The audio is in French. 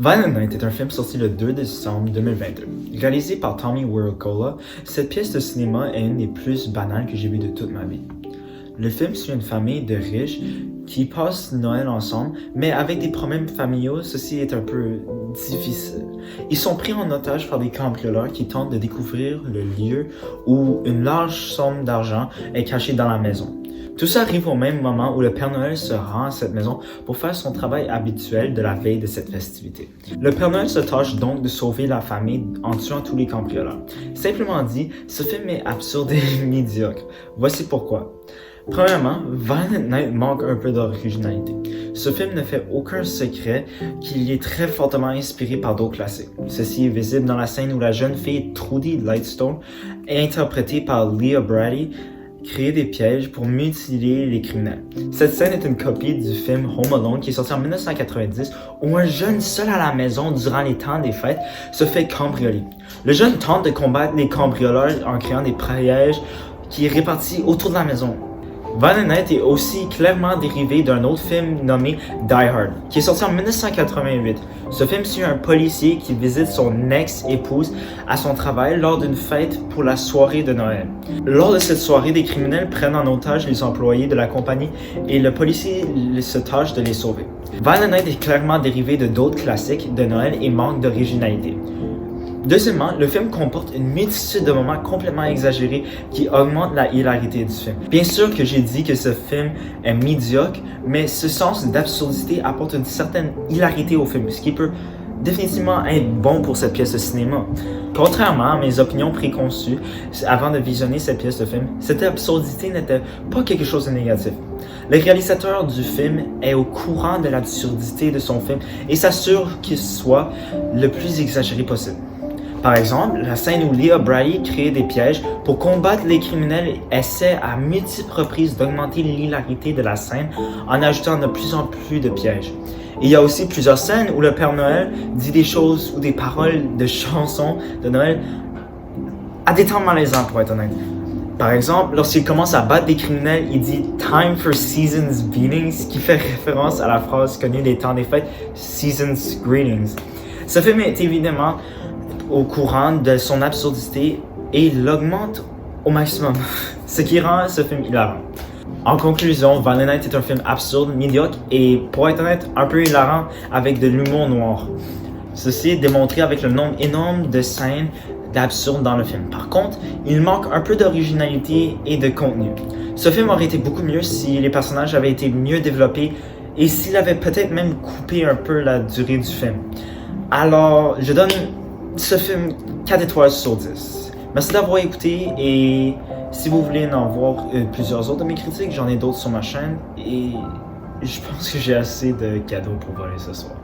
Violent Night est un film sorti le 2 décembre 2022. Réalisé par Tommy Wirkola, cette pièce de cinéma est une des plus banales que j'ai vues de toute ma vie. Le film suit une famille de riches qui passent Noël ensemble, mais avec des problèmes familiaux, ceci est un peu difficile. Ils sont pris en otage par des cambrioleurs qui tentent de découvrir le lieu où une large somme d'argent est cachée dans la maison. Tout ça arrive au même moment où le Père Noël se rend à cette maison pour faire son travail habituel de la veille de cette festivité. Le Père Noël se tâche donc de sauver la famille en tuant tous les cambrioleurs. Simplement dit, ce film est absurde et médiocre. Voici pourquoi. Premièrement, Violent Night manque un peu d'originalité. Ce film ne fait aucun secret qu'il est très fortement inspiré par d'autres classiques. Ceci est visible dans la scène où la jeune fille Trudy Lightstone, interprétée par Leah Brady, crée des pièges pour mutiler les criminels. Cette scène est une copie du film Home Alone qui est sorti en 1990 où un jeune seul à la maison durant les temps des fêtes se fait cambrioler. Le jeune tente de combattre les cambrioleurs en créant des pièges qui est répartis autour de la maison. Violent Night est aussi clairement dérivé d'un autre film nommé Die Hard, qui est sorti en 1988. Ce film suit un policier qui visite son ex-épouse à son travail lors d'une fête pour la soirée de Noël. Lors de cette soirée, des criminels prennent en otage les employés de la compagnie et le policier se tâche de les sauver. Violent Night est clairement dérivé de d'autres classiques de Noël et manque d'originalité. Deuxièmement, le film comporte une multitude de moments complètement exagérés qui augmentent la hilarité du film. Bien sûr que j'ai dit que ce film est médiocre, mais ce sens d'absurdité apporte une certaine hilarité au film, ce qui peut définitivement être bon pour cette pièce de cinéma. Contrairement à mes opinions préconçues avant de visionner cette pièce de film, cette absurdité n'était pas quelque chose de négatif. Le réalisateur du film est au courant de l'absurdité de son film et s'assure qu'il soit le plus exagéré possible. Par exemple, la scène où Leah Brady crée des pièges pour combattre les criminels essaie à multiples reprises d'augmenter l'hilarité de la scène en ajoutant de plus en plus de pièges. Il y a aussi plusieurs scènes où le Père Noël dit des choses ou des paroles de chansons de Noël à des temps malaisants pour être honnête. Par exemple, lorsqu'il commence à battre des criminels, il dit « Time for Season's Beatings » qui fait référence à la phrase connue des temps des fêtes « Season's Greetings ». Ce film est évidemment au courant de son absurdité et l'augmente au maximum, ce qui rend ce film hilarant. En conclusion, Violent Night est un film absurde, médiocre et, pour être honnête, un peu hilarant avec de l'humour noir. Ceci est démontré avec le nombre énorme de scènes d'absurde dans le film. Par contre, il manque un peu d'originalité et de contenu. Ce film aurait été beaucoup mieux si les personnages avaient été mieux développés et s'il avait peut-être même coupé un peu la durée du film. Alors, je donne ce film 4 étoiles sur 10. Merci d'avoir écouté et si vous voulez en voir plusieurs autres de mes critiques, j'en ai d'autres sur ma chaîne et je pense que j'ai assez de cadeaux pour voler ce soir.